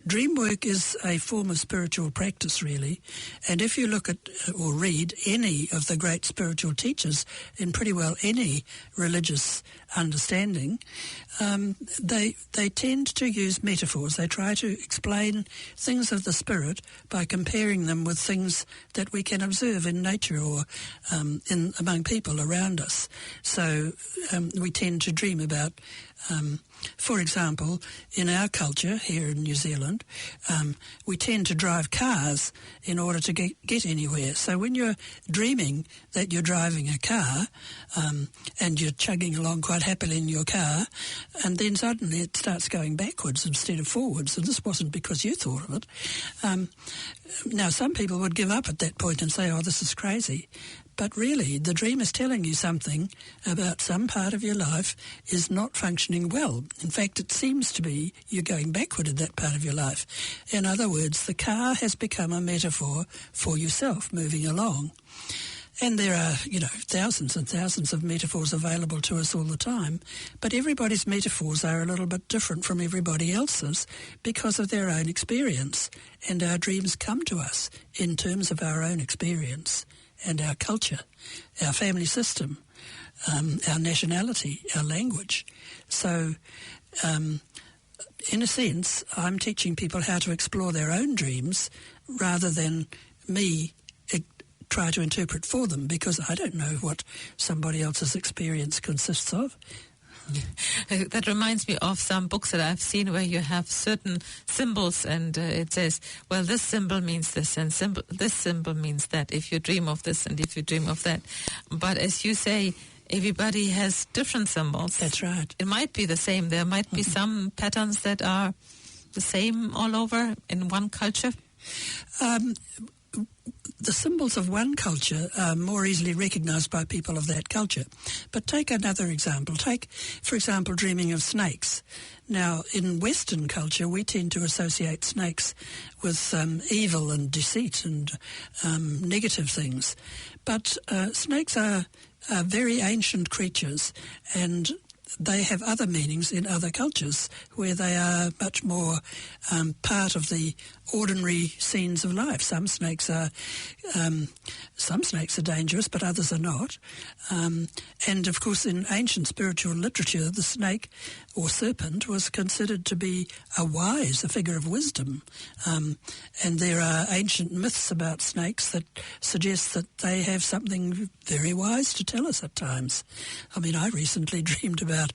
Dreamwork is a form of spiritual practice, really. And if you look at or read any of the great spiritual teachers in pretty well any religious understanding, they tend to use metaphors. They try to explain things of the spirit by comparing them with things that we can observe in nature or among people around us. So we tend to dream about, for example, in our culture here in New Zealand, we tend to drive cars in order to get anywhere. So when you're dreaming that you're driving a car and you're chugging along quite happily in your car, and then suddenly it starts going backwards instead of forwards, and this wasn't because you thought of it. Now, some people would give up at that point and say, oh, this is crazy. But really, the dream is telling you something about some part of your life is not functioning well. In fact, it seems to be you're going backward in that part of your life. In other words, the car has become a metaphor for yourself moving along. And there are, thousands and thousands of metaphors available to us all the time. But everybody's metaphors are a little bit different from everybody else's because of their own experience. And our dreams come to us in terms of our own experience and our culture, our family system, our nationality, our language. So, in a sense, I'm teaching people how to explore their own dreams rather than me try to interpret for them, because I don't know what somebody else's experience consists of. That reminds me of some books that I've seen where you have certain symbols and it says, well, this symbol means this and this symbol means that, if you dream of this and if you dream of that. But as you say, everybody has different symbols. That's right. It might be the same. There might be some patterns that are the same all over in one culture. The symbols of one culture are more easily recognised by people of that culture. But take another example. Take, for example, dreaming of snakes. Now, in Western culture, we tend to associate snakes with evil and deceit and negative things. But snakes are very ancient creatures, and they have other meanings in other cultures where they are much more part of the ordinary scenes of life. Some snakes are dangerous, but others are not. And of course, in ancient spiritual literature, the snake or serpent was considered to be a figure of wisdom. And there are ancient myths about snakes that suggest that they have something very wise to tell us at times. I mean, I recently dreamed about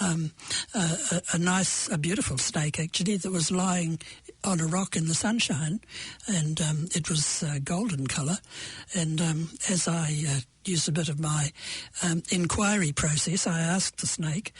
a beautiful snake, actually, that was lying on a rock in the sunshine, and it was golden colour. And as I used a bit of my inquiry process, I asked the snake,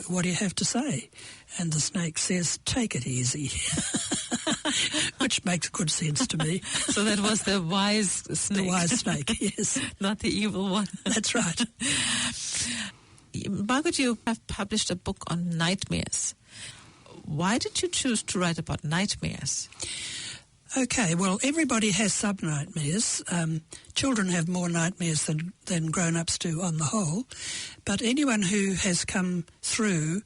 what do you have to say? And the snake says, take it easy, which makes good sense to me. So that was the wise snake. The wise snake, yes. Not the evil one. That's right. Margaret, you have published a book on nightmares. Why did you choose to write about nightmares? Okay, well, everybody has some nightmares. Children have more nightmares than grown-ups do on the whole. But anyone who has come through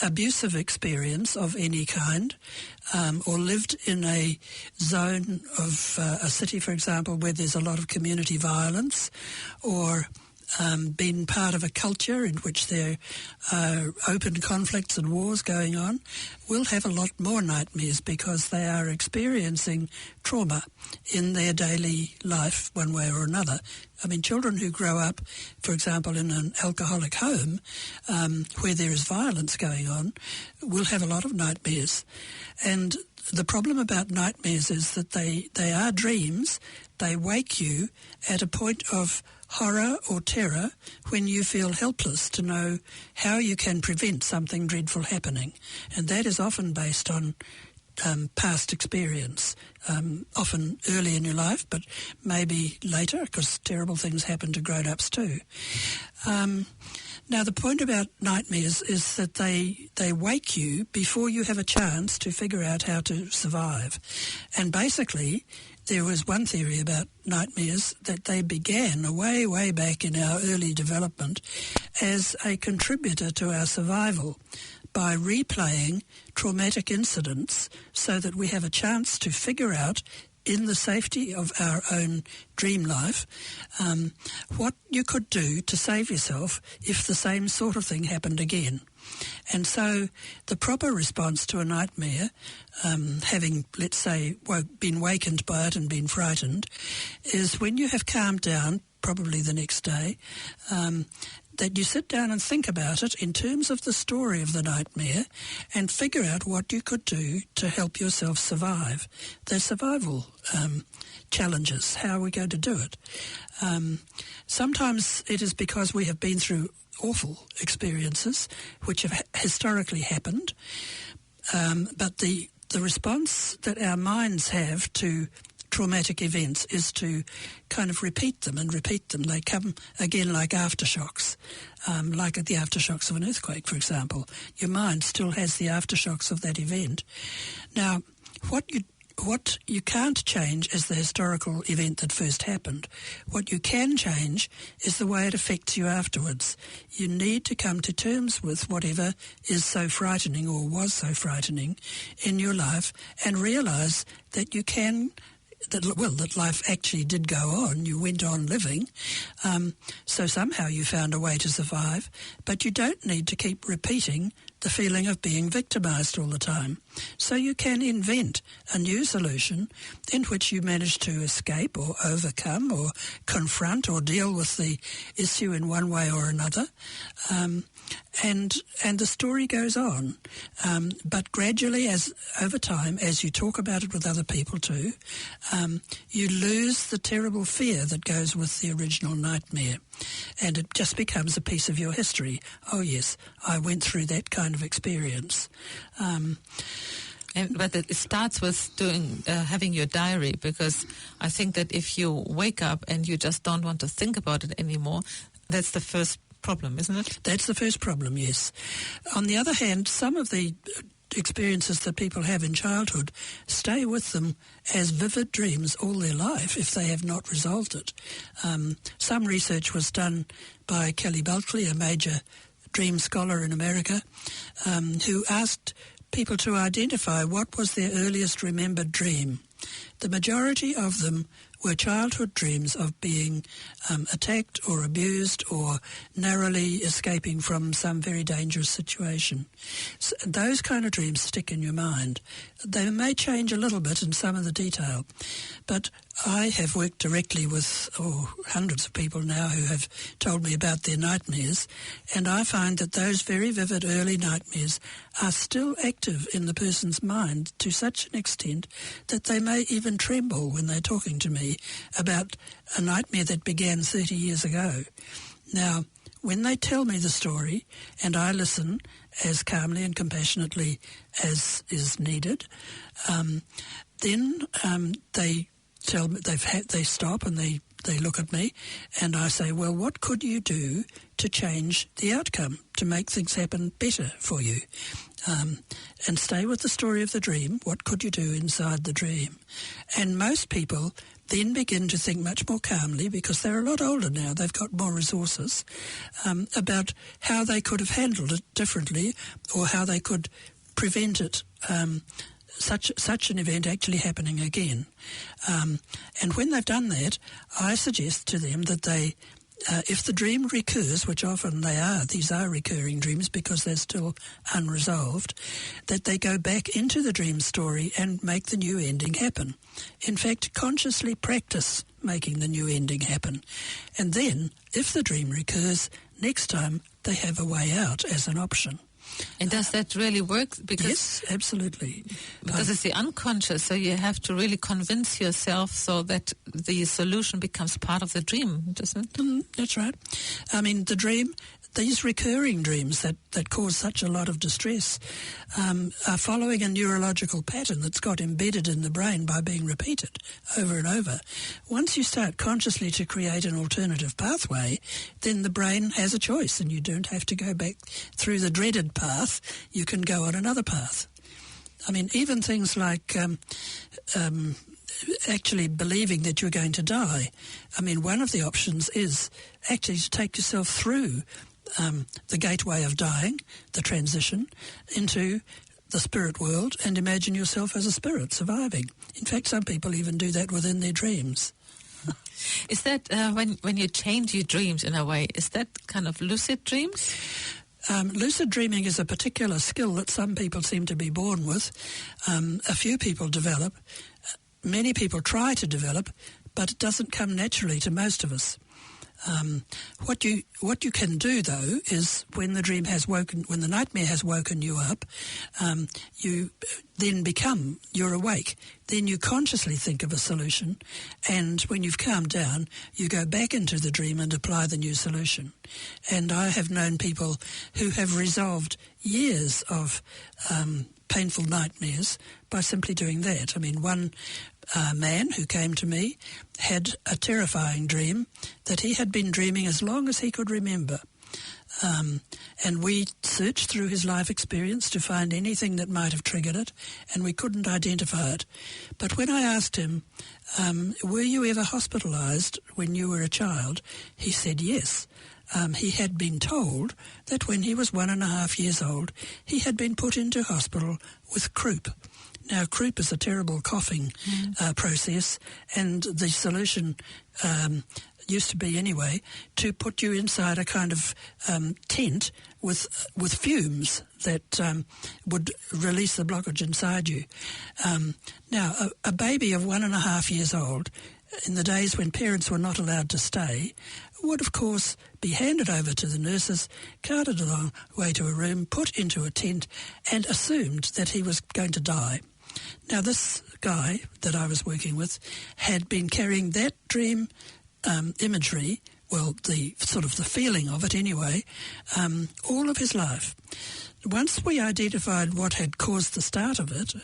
abusive experience of any kind, or lived in a zone of a city, for example, where there's a lot of community violence, or been part of a culture in which there are open conflicts and wars going on, will have a lot more nightmares because they are experiencing trauma in their daily life one way or another. I mean, children who grow up, for example, in an alcoholic home where there is violence going on will have a lot of nightmares. And the problem about nightmares is that they are dreams. They wake you at a point of horror or terror when you feel helpless to know how you can prevent something dreadful happening. And that is often based on past experience, often early in your life, but maybe later, because terrible things happen to grown-ups too. Now, the point about nightmares is that they wake you before you have a chance to figure out how to survive. And basically, there was one theory about nightmares that they began way, way back in our early development as a contributor to our survival. by replaying traumatic incidents so that we have a chance to figure out in the safety of our own dream life, what you could do to save yourself if the same sort of thing happened again. And so the proper response to a nightmare, having, let's say, been wakened by it and been frightened, is when you have calmed down, probably the next day, that you sit down and think about it in terms of the story of the nightmare and figure out what you could do to help yourself survive. The survival challenges, how are we going to do it? Sometimes it is because we have been through awful experiences which have historically happened, but the response that our minds have to traumatic events is to kind of repeat them. They come again like aftershocks, like at the aftershocks of an earthquake, for example. Your mind still has the aftershocks of that event. Now, what you can't change is the historical event that first happened. What you can change is the way it affects you afterwards. You need to come to terms with whatever is so frightening or was so frightening in your life and realise that you can that life actually did go on. You went on living. So somehow you found a way to survive. But you don't need to keep repeating the feeling of being victimised all the time. So you can invent a new solution in which you manage to escape or overcome or confront or deal with the issue in one way or another. And the story goes on. But gradually, as over time, as you talk about it with other people too, you lose the terrible fear that goes with the original nightmare. And it just becomes a piece of your history. Oh, yes, I went through that kind of experience. But it starts with having your diary, because I think that if you wake up and you just don't want to think about it anymore, that's the first problem, isn't it? That's the first problem, yes. On the other hand, some of the experiences that people have in childhood stay with them as vivid dreams all their life if they have not resolved it. Some research was done by Kelly Bulkley, a major dream scholar in America, who asked people to identify what was their earliest remembered dream. The majority of them were childhood dreams of being attacked or abused or narrowly escaping from some very dangerous situation. So those kind of dreams stick in your mind. They may change a little bit in some of the detail, but I have worked directly with hundreds of people now who have told me about their nightmares, and I find that those very vivid early nightmares are still active in the person's mind to such an extent that they may even tremble when they're talking to me about a nightmare that began 30 years ago. Now, when they tell me the story and I listen as calmly and compassionately as is needed, then they tell me, they stop and they look at me and I say, well, what could you do to change the outcome, to make things happen better for you? And stay with the story of the dream. What could you do inside the dream? And most people then begin to think much more calmly, because they're a lot older now, they've got more resources, about how they could have handled it differently or how they could prevent it, such an event actually happening again. And when they've done that, I suggest to them that they, if the dream recurs, which often these are recurring dreams because they're still unresolved, that they go back into the dream story and make the new ending happen. In fact, consciously practice making the new ending happen. And then, if the dream recurs, next time they have a way out as an option. And does that really work? Because yes, absolutely. Because it's the unconscious, so you have to really convince yourself so that the solution becomes part of the dream, doesn't it? That's right. I mean, the dream, these recurring dreams that cause such a lot of distress are following a neurological pattern that's got embedded in the brain by being repeated over and over. Once you start consciously to create an alternative pathway, then the brain has a choice and you don't have to go back through the dreaded path. You can go on another path. I mean, even things like actually believing that you're going to die. I mean, one of the options is actually to take yourself through the gateway of dying, the transition, into the spirit world, and imagine yourself as a spirit surviving. In fact, some people even do that within their dreams. Is that when you change your dreams in a way, is that kind of lucid dreams? Lucid dreaming is a particular skill that some people seem to be born with. A few people develop. Many people try to develop, but it doesn't come naturally to most of us. What you can do, though, is when the nightmare has woken you up, you then you're awake. Then you consciously think of a solution, and when you've calmed down, you go back into the dream and apply the new solution. And I have known people who have resolved years of painful nightmares by simply doing that. I mean, one man who came to me had a terrifying dream that he had been dreaming as long as he could remember. And we searched through his life experience to find anything that might have triggered it, and we couldn't identify it. But when I asked him, were you ever hospitalised when you were a child? He said yes. He had been told that when he was 1.5 years old, he had been put into hospital with croup. Now, croup is a terrible coughing process, and the solution used to be, anyway, to put you inside a kind of tent with fumes that would release the blockage inside you. Now, a baby of 1.5 years old, in the days when parents were not allowed to stay, would, of course, be handed over to the nurses, carted a long way to a room, put into a tent, and assumed that he was going to die. Now, this guy that I was working with had been carrying that dream imagery, well, the sort of the feeling of it anyway, all of his life. Once we identified what had caused the start of it,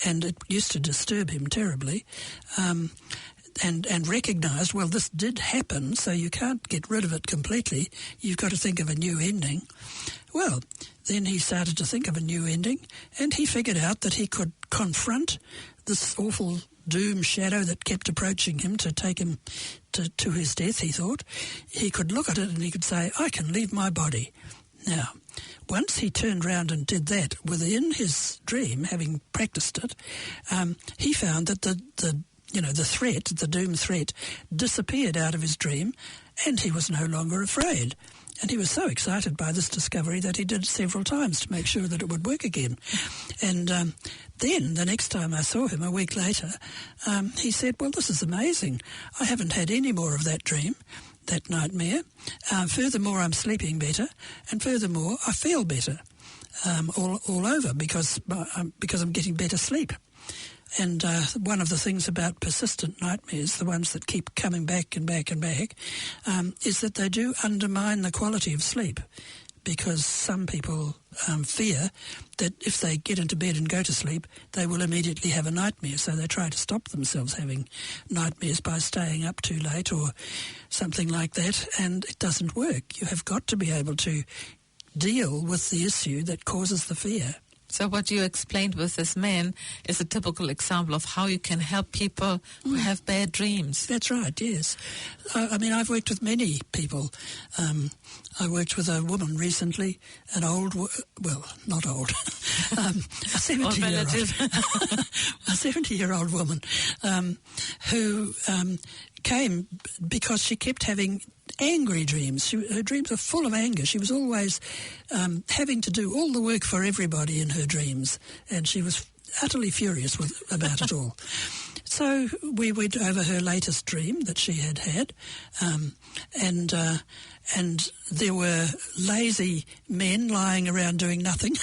and it used to disturb him terribly, and recognised, well, this did happen, so you can't get rid of it completely. You've got to think of a new ending. Well, then he started to think of a new ending, and he figured out that he could confront this awful doom shadow that kept approaching him to take him to his death, he thought. He could look at it and he could say, I can leave my body. Now, once he turned round and did that within his dream, having practiced it, he found that the doom threat disappeared out of his dream, and he was no longer afraid. And he was so excited by this discovery that he did it several times to make sure that it would work again. And then the next time I saw him, a week later, he said, well, this is amazing. I haven't had any more of that dream, that nightmare. Furthermore, I'm sleeping better. And furthermore, I feel better all over because I'm getting better sleep. And one of the things about persistent nightmares, the ones that keep coming back and back and back, is that they do undermine the quality of sleep, because some people fear that if they get into bed and go to sleep, they will immediately have a nightmare. So they try to stop themselves having nightmares by staying up too late or something like that, and it doesn't work. You have got to be able to deal with the issue that causes the fear. So what you explained with this man is a typical example of how you can help people who have bad dreams. That's right, yes. I mean, I've worked with many people. I worked with a woman recently, not old, a 70-year-old woman who came because she kept having angry dreams. Her dreams were full of anger. She was always having to do all the work for everybody in her dreams, and she was utterly furious about it all. So we went over her latest dream that she had had, and there were lazy men lying around doing nothing,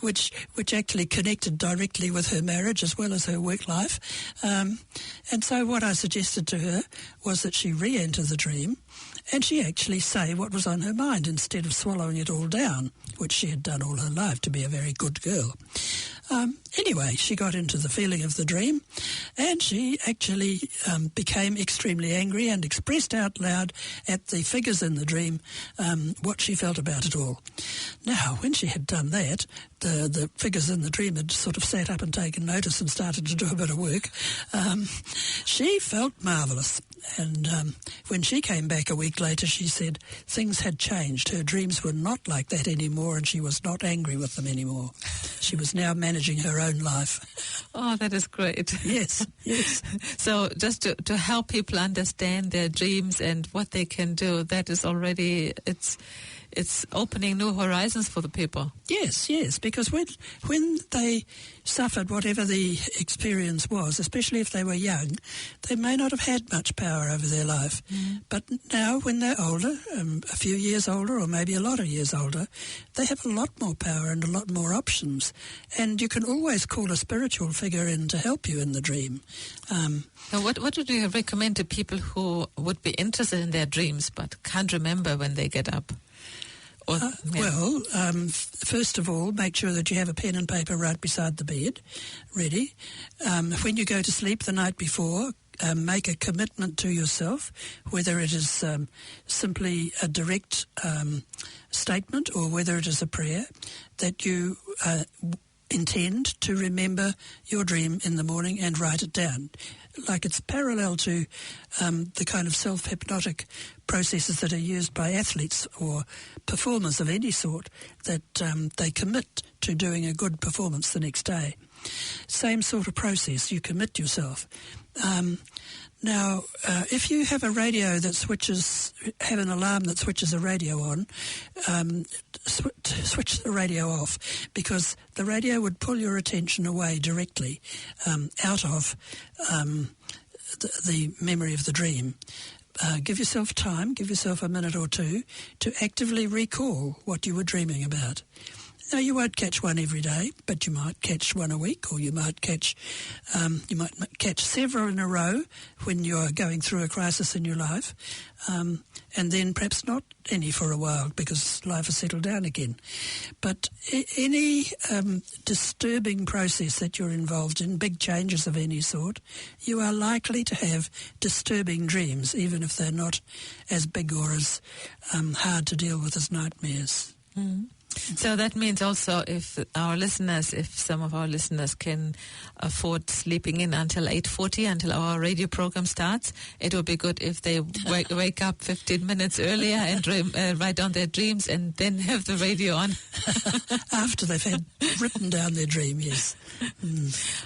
which actually connected directly with her marriage as well as her work life. And so what I suggested to her was that she re-enter the dream and she actually say what was on her mind instead of swallowing it all down, which she had done all her life to be a very good girl. Anyway, she got into the feeling of the dream, and she actually became extremely angry and expressed out loud at the figures in the dream what she felt about it all. Now, when she had done that, the figures in the dream had sort of sat up and taken notice and started to do a bit of work, she felt marvellous. And when she came back a week later, she said things had changed. Her dreams were not like that anymore, and she was not angry with them anymore. She was now managing her own life. Oh, that is great. Yes, yes. So just to help people understand their dreams and what they can do, that is already, it's opening new horizons for the people. Yes, yes, because when they suffered whatever the experience was, especially if they were young, they may not have had much power over their life. But now when they're older, a few years older or maybe a lot of years older, they have a lot more power and a lot more options. And you can always call a spiritual figure in to help you in the dream. Now what would you recommend to people who would be interested in their dreams but can't remember when they get up? Well, first of all, make sure that you have a pen and paper right beside the bed, ready. When you go to sleep the night before, make a commitment to yourself, whether it is simply a direct statement or whether it is a prayer, that you intend to remember your dream in the morning and write it down. Like it's parallel to the kind of self-hypnotic processes that are used by athletes or performers of any sort, that they commit to doing a good performance the next day. Same sort of process, you commit yourself. Now, if you have a radio that have an alarm that switches a radio on, switch the radio off, because the radio would pull your attention away directly out of the memory of the dream. Give yourself time, give yourself a minute or two to actively recall what you were dreaming about. Now, you won't catch one every day, but you might catch one a week, or you might catch several in a row when you're going through a crisis in your life, and then perhaps not any for a while because life has settled down again. But any disturbing process that you're involved in, big changes of any sort, you are likely to have disturbing dreams, even if they're not as big or as hard to deal with as nightmares. Mm. So that means also if some of our listeners can afford sleeping in until 8:40, until our radio program starts, it would be good if they wake up 15 minutes earlier and write down their dreams and then have the radio on. After they've written down their dream, yes.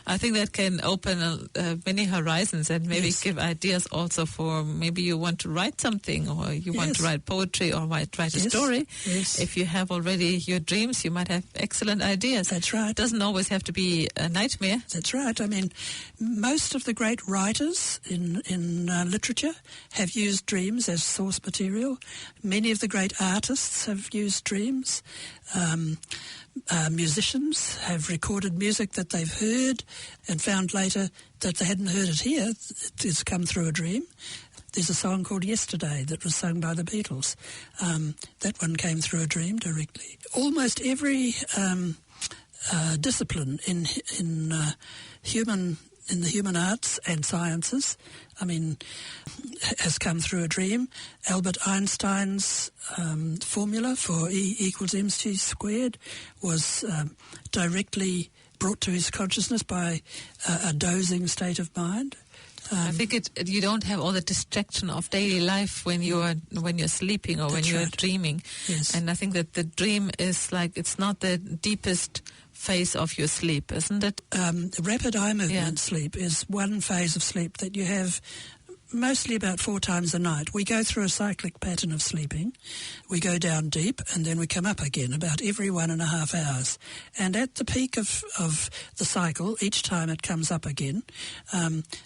I think that can open many horizons and maybe give ideas also for maybe you want to write something, or you want to write poetry, or write a story. Yes. If you have already your dreams, you might have excellent ideas. That's right. It doesn't always have to be a nightmare. That's right. I mean, most of the great writers in literature have used dreams as source material. Many of the great artists have used dreams. Musicians have recorded music that they've heard and found later that they hadn't heard it here. It's come through a dream. There's a song called Yesterday that was sung by the Beatles. That one came through a dream directly. Almost every discipline in the human arts and sciences, has come through a dream. Albert Einstein's formula for E equals mc squared was directly brought to his consciousness by a dozing state of mind. I think you don't have all the distraction of daily life when you're sleeping or when you're dreaming. Yes. And I think that the dream is it's not the deepest phase of your sleep, isn't it? Rapid eye movement sleep is one phase of sleep that you have mostly about 4 times a night. We go through a cyclic pattern of sleeping. We go down deep and then we come up again about every 1.5 hours. And at the peak of the cycle, each time it comes up again,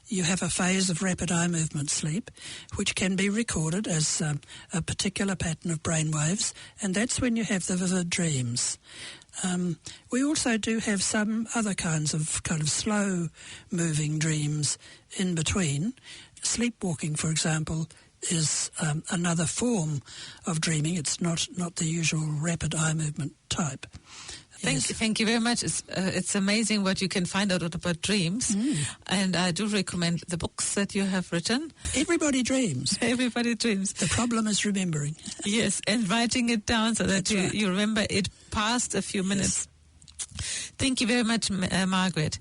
you have a phase of rapid eye movement sleep, which can be recorded as a particular pattern of brain waves, and that's when you have the vivid dreams. We also do have some other kinds of slow-moving dreams in between. Sleepwalking, for example, is another form of dreaming. It's not the usual rapid eye movement type. Thank you very much. It's amazing what you can find out about dreams. And I do recommend the books that you have written. Everybody dreams. Everybody dreams. The problem is remembering. Yes, and writing it down so that you remember it past a few minutes. Thank you very much, Margaret.